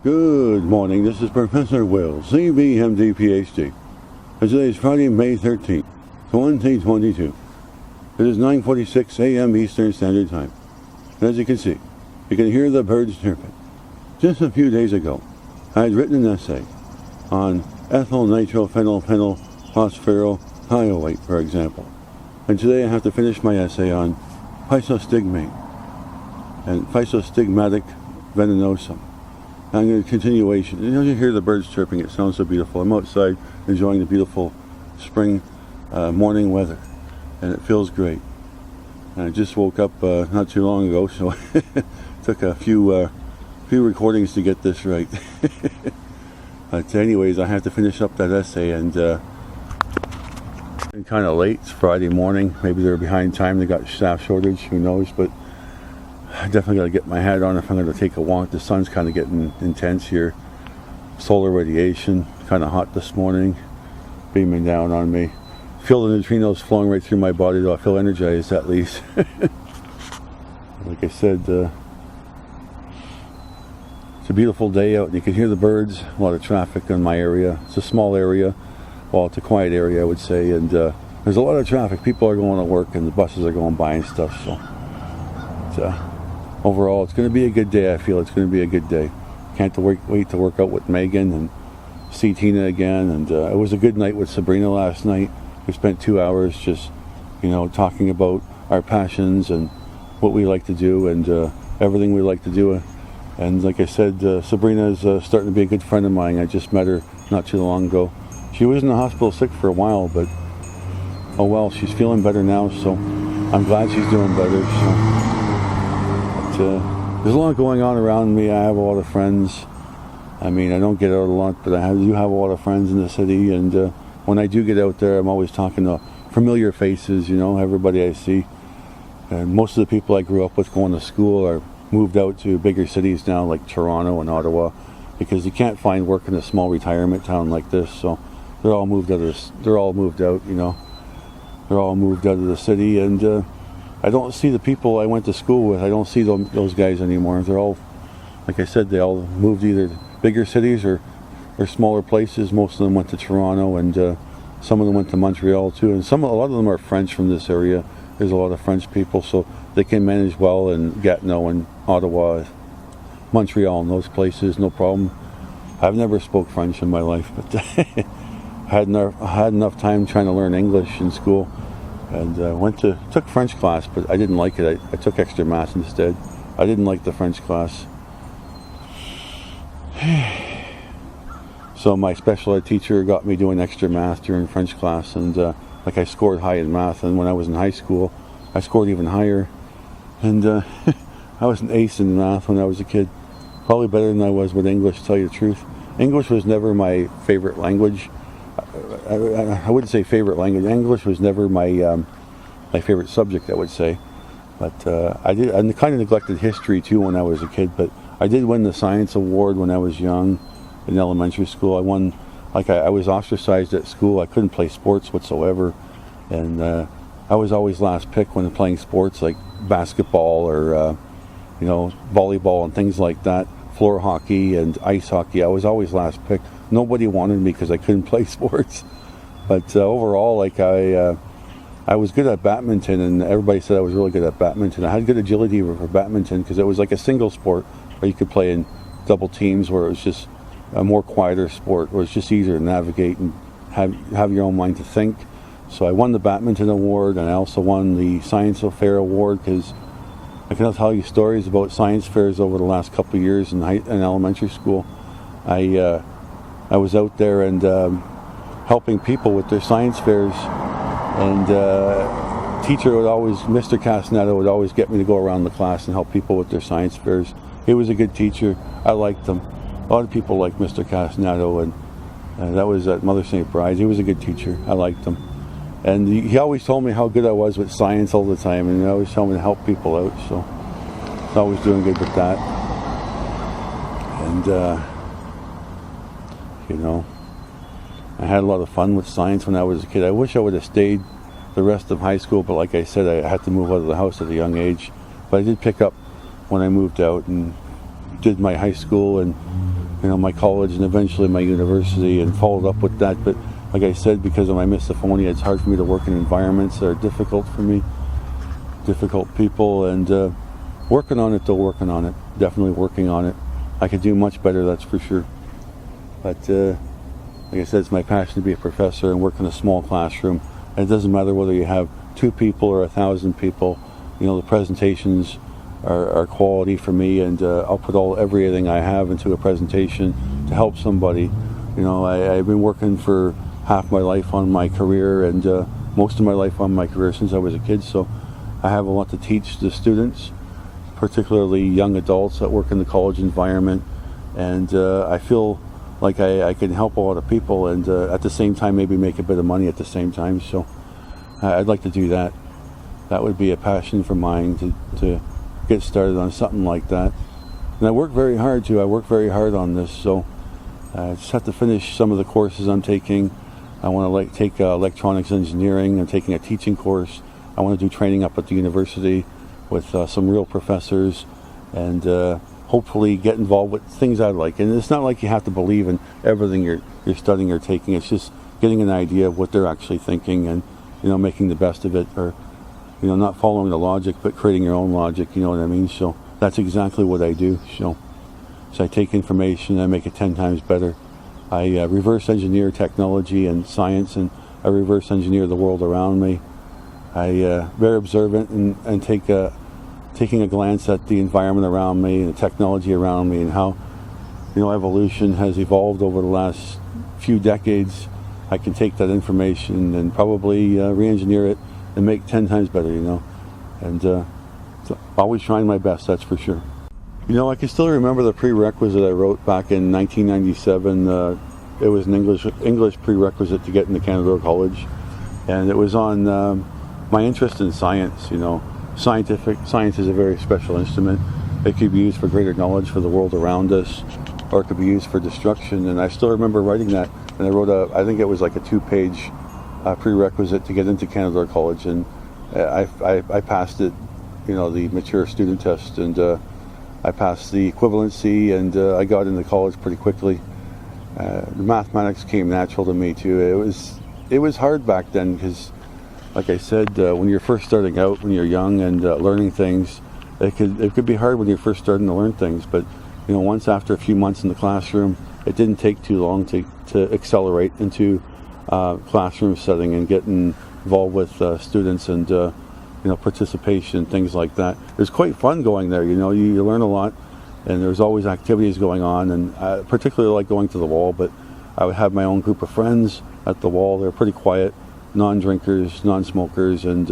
Good morning, this is Professor Will, CBMD PhD. And today is Friday, May 13th, 2022. It is 9:46 a.m. Eastern Standard Time. And as you can see, you can hear the birds chirping. Just a few days ago, I had written an essay on ethyl nitrophenylphenyl phosphorylthioate, for example. And today I have to finish my essay on physostigmate and physostigmatic venenosum. I'm going to continuation. You know, you hear the birds chirping. It sounds so beautiful. I'm outside enjoying the beautiful spring morning weather, and it feels great. And I just woke up not too long ago, so it took a few recordings to get this right. But anyways, I have to finish up that essay, and it's kind of late. It's Friday morning. Maybe they're behind time. They got staff shortage. Who knows? But I definitely got to get my hat on if I'm going to take a walk. The sun's kind of getting intense here. Solar radiation, kind of hot this morning, beaming down on me. Feel the neutrinos flowing right through my body, though. I feel energized at least. Like I said, it's a beautiful day out, and you can hear the birds. A lot of traffic in my area. It's a small area. Well, it's a quiet area, I would say, and there's a lot of traffic. People are going to work, and the buses are going by and stuff. So overall, it's going to be a good day. I feel it's going to be a good day. Can't wait to work out with Megan and see Tina again. And it was a good night with Sabrina last night. We spent 2 hours just, talking about our passions and what we like to do and everything we like to do. And like I said, Sabrina is starting to be a good friend of mine. I just met her not too long ago. She was in the hospital sick for a while, but oh well, she's feeling better now. So I'm glad she's doing better. So. There's a lot going on around me. I have a lot of friends. I mean, I don't get out a lot, but I do have a lot of friends in the city. And when I do get out there, I'm always talking to familiar faces, everybody I see. And most of the people I grew up with going to school are moved out to bigger cities now, like Toronto and Ottawa, because you can't find work in a small retirement town like this. So they're all moved out. They're all moved out of the city, and I don't see the people I went to school with. I don't see those guys anymore. They're all, like I said, they all moved either to bigger cities or smaller places. Most of them went to Toronto, and some of them went to Montreal too. And a lot of them are French from this area. There's a lot of French people, so they can manage well in Gatineau and Ottawa, Montreal, and those places, no problem. I've never spoke French in my life, but I had enough time trying to learn English in school. And took French class, but I didn't like it. I took extra math instead. I didn't like the French class. So my special ed teacher got me doing extra math during French class, and I scored high in math. And when I was in high school, I scored even higher. And I was an ace in math when I was a kid. Probably better than I was with English, to tell you the truth. English was never my favorite language. I wouldn't say favorite language. English was never my favorite subject, I would say. But I kind of neglected history too when I was a kid. But I did win the science award when I was young in elementary school. I won, I was ostracized at school. I couldn't play sports whatsoever, and I was always last pick when playing sports like basketball or volleyball and things like that. Floor hockey and ice hockey. I was always last pick. Nobody wanted me because I couldn't play sports. But overall, I was good at badminton, and everybody said I was really good at badminton. I had good agility for badminton because it was like a single sport where you could play in double teams, where it was just a more quieter sport, where it's just easier to navigate and have your own mind to think. So I won the badminton award, and I also won the science fair award because I can tell you stories about science fairs over the last couple of years in elementary school. I was out there and helping people with their science fairs, and teacher would always, Mr. Castaneda would always get me to go around the class and help people with their science fairs. He was a good teacher. I liked him. A lot of people liked Mr. Castaneda, and that was at Mother St. Bride's. He was a good teacher. I liked him. And he always told me how good I was with science all the time, and he always told me to help people out, so I was always doing good with that. And I had a lot of fun with science when I was a kid. I wish I would have stayed the rest of high school, but like I said, I had to move out of the house at a young age. But I did pick up when I moved out and did my high school and my college and eventually my university, and followed up with that. But like I said, because of my misophonia, it's hard for me to work in environments that are difficult for me, difficult people, and working on it, definitely working on it. I could do much better, that's for sure. But like I said, it's my passion to be a professor and work in a small classroom. And it doesn't matter whether you have 2 people or 1,000 people. The presentations are quality for me, and I'll put everything I have into a presentation to help somebody. I've been working for half my life on my career, and most of my life on my career since I was a kid, so I have a lot to teach the students, particularly young adults that work in the college environment, and I feel like I can help a lot of people, and at the same time maybe make a bit of money at the same time. So I'd like to do that. That would be a passion for mine, to get started on something like that. And I work very hard too. I work very hard on this, so I just have to finish some of the courses I'm taking. I want to take electronics engineering. I'm taking a teaching course. I want to do training up at the university with some real professors, and hopefully get involved with things I like. And it's not like you have to believe in everything you're studying or taking. It's just getting an idea of what they're actually thinking, and making the best of it, or not following the logic, but creating your own logic, you know what I mean? So that's exactly what I do. So I take information, I make it 10 times better. I reverse engineer technology and science, and I reverse engineer the world around me. I very observant, and taking a glance at the environment around me and the technology around me, and how evolution has evolved over the last few decades. I can take that information and probably re-engineer it and make 10 times better, and so always trying my best, that's for sure. I can still remember the prerequisite I wrote back in 1997. It was an English prerequisite to get into Canada College, and it was on my interest in science. Science is a very special instrument. It could be used for greater knowledge for the world around us, or it could be used for destruction. And I still remember writing that, and I wrote I think it was like a 2-page prerequisite to get into Canada College, and I passed it, the mature student test, and I passed the equivalency, and I got into college pretty quickly. The mathematics came natural to me too. It was hard back then, because like I said, when you're first starting out, when you're young and learning things, it could be hard when you're first starting to learn things. But once after a few months in the classroom, it didn't take too long to accelerate into classroom setting and getting involved with students and participation and things like that. It was quite fun going there. You learn a lot, and there's always activities going on, and I particularly like going to the wall. But I would have my own group of friends at the wall. They're pretty quiet, non-drinkers, non-smokers, and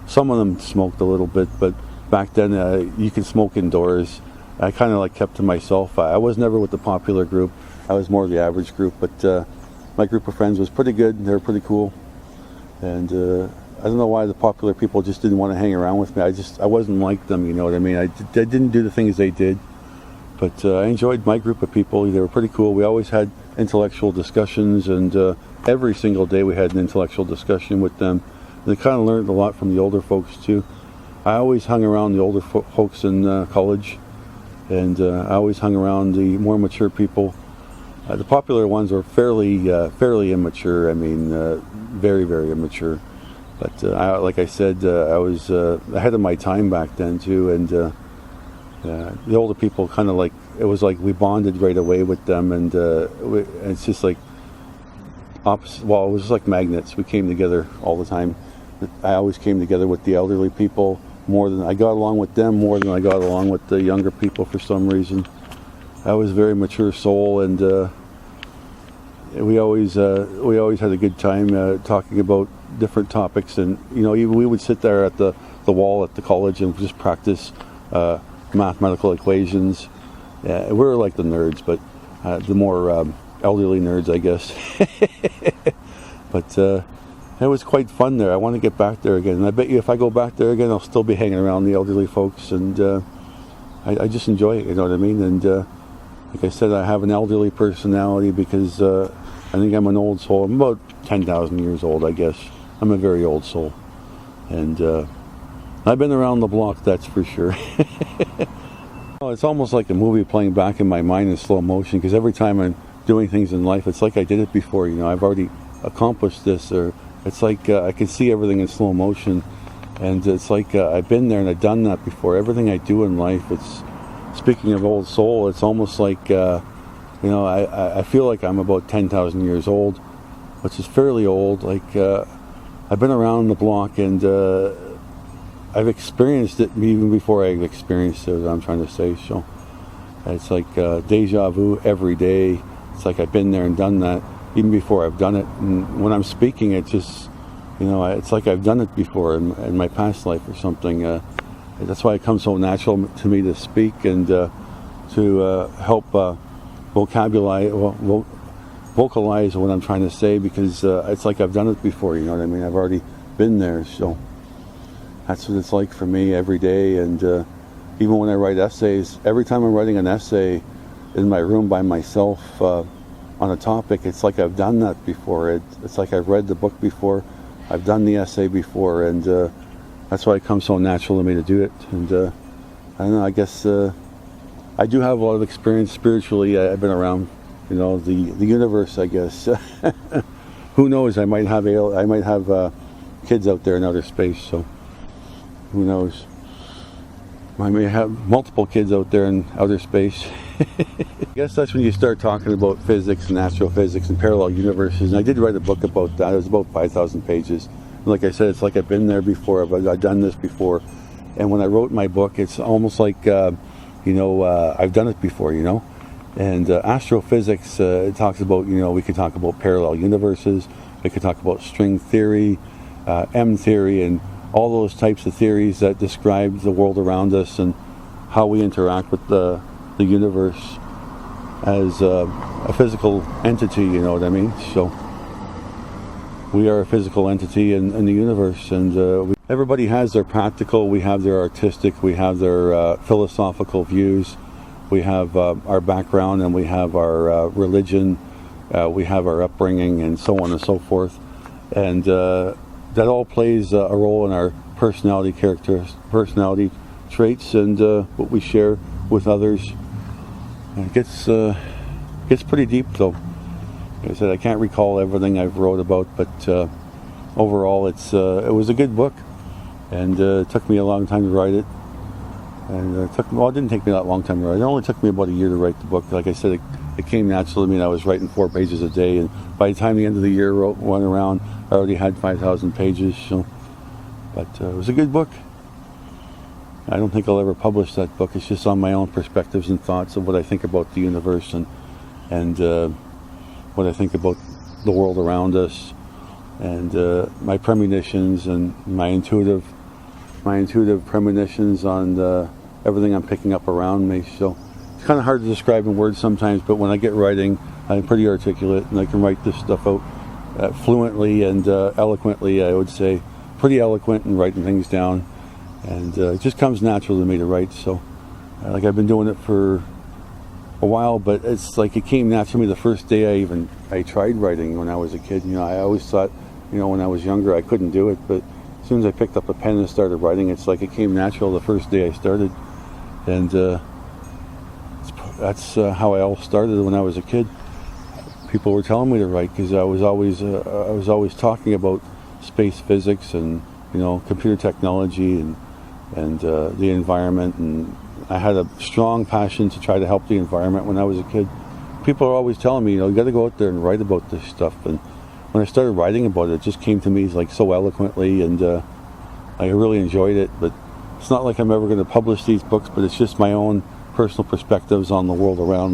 some of them smoked a little bit, but back then you could smoke indoors. I kind of kept to myself. I was never with the popular group. I was more the average group, but my group of friends was pretty good. They were pretty cool, and I don't know why the popular people just didn't want to hang around with me. I wasn't like them, you know what I mean? I didn't do the things they did, but I enjoyed my group of people. They were pretty cool. We always had intellectual discussions, and every single day we had an intellectual discussion with them. And I kind of learned a lot from the older folks too. I always hung around the older folks in college, and I always hung around the more mature people. The popular ones were fairly immature. I mean, very, very immature. But like I said, I was ahead of my time back then too, and the older people kind of it was like we bonded right away with them, and it's just like opposite. Well, it was just like magnets. We came together all the time. I always came together with the elderly people more than I got along with them more than I got along with the younger people for some reason. I was a very mature soul, and we always had a good time talking about different topics. And we would sit there at the wall at the college and just practice mathematical equations. We were like the nerds, but the more elderly nerds, I guess. But it was quite fun there. I want to get back there again, and I bet you if I go back there again, I'll still be hanging around the elderly folks, and I just enjoy it, you know what I mean? And like I said, I have an elderly personality because I think I'm an old soul. I'm about 10,000 years old, I guess. I'm a very old soul, and I've been around the block, that's for sure. it's almost like a movie playing back in my mind in slow motion, because every time I'm doing things in life, it's like I did it before. I've already accomplished this, or it's like I can see everything in slow motion, and it's like I've been there and I've done that before. Everything I do in life, it's, speaking of old soul, it's almost like I feel like I'm about 10,000 years old, which is fairly old. Like I've been around the block, and I've experienced it even before I've experienced it, I'm trying to say. So it's like deja vu every day. It's like I've been there and done that even before I've done it. And when I'm speaking, it just, it's like I've done it before in my past life or something. That's why it comes so natural to me to speak and to help vocalize what I'm trying to say, because it's like I've done it before, you know what I mean? I've already been there. So that's what it's like for me every day. And even when I write essays, every time I'm writing an essay in my room by myself on a topic, it's like I've done that before. It's like I've read the book before, I've done the essay before, and that's why it comes so natural to me to do it. And I don't know, I guess I do have a lot of experience spiritually. I've been around, the universe, I guess. Who knows? I might have kids out there in outer space, so who knows? I may have multiple kids out there in outer space. I guess that's when you start talking about physics and astrophysics and parallel universes. And I did write a book about that. It was about 5,000 pages. And like I said, it's like I've been there before. I've done this before. And when I wrote my book, it's almost like, I've done it before, And astrophysics, it talks about, we could talk about parallel universes. We could talk about string theory, M theory, and all those types of theories that describe the world around us and how we interact with the universe as a physical entity, you know what I mean? So we are a physical entity in the universe, and everybody has their practical, we have their artistic, we have their philosophical views, we have our background, and we have our religion, we have our upbringing, and so on and so forth. And that all plays a role in our personality traits, and what we share with others. And it gets pretty deep, though. Like I said, I can't recall everything I've wrote about, but overall, it was a good book, and it took me a long time to write it. And it didn't take me that long time to write it. It only took me about a year to write the book. Like I said, it came naturally to me. I was writing 4 pages a day, and by the time the end of the year went around, I already had 5,000 pages. So, but it was a good book. I don't think I'll ever publish that book. It's just on my own perspectives and thoughts of what I think about the universe and what I think about the world around us, and my premonitions and my intuitive premonitions on everything I'm picking up around me. So it's kind of hard to describe in words sometimes, but when I get writing, I'm pretty articulate, and I can write this stuff out fluently and eloquently, I would say. Pretty eloquent in writing things down, and it just comes natural to me to write. So like I've been doing it for a while, but it's like it came natural to me the first day I tried writing when I was a kid. I always thought, when I was younger I couldn't do it, but as soon as I picked up a pen and started writing, it's like it came natural the first day I started. And that's how I all started when I was a kid. People were telling me to write because I was always talking about space physics and computer technology and the environment, and I had a strong passion to try to help the environment when I was a kid. People are always telling me, you got to go out there and write about this stuff. And when I started writing about it, it just came to me like so eloquently, and I really enjoyed it. But it's not like I'm ever going to publish these books, but it's just my own personal perspectives on the world around me.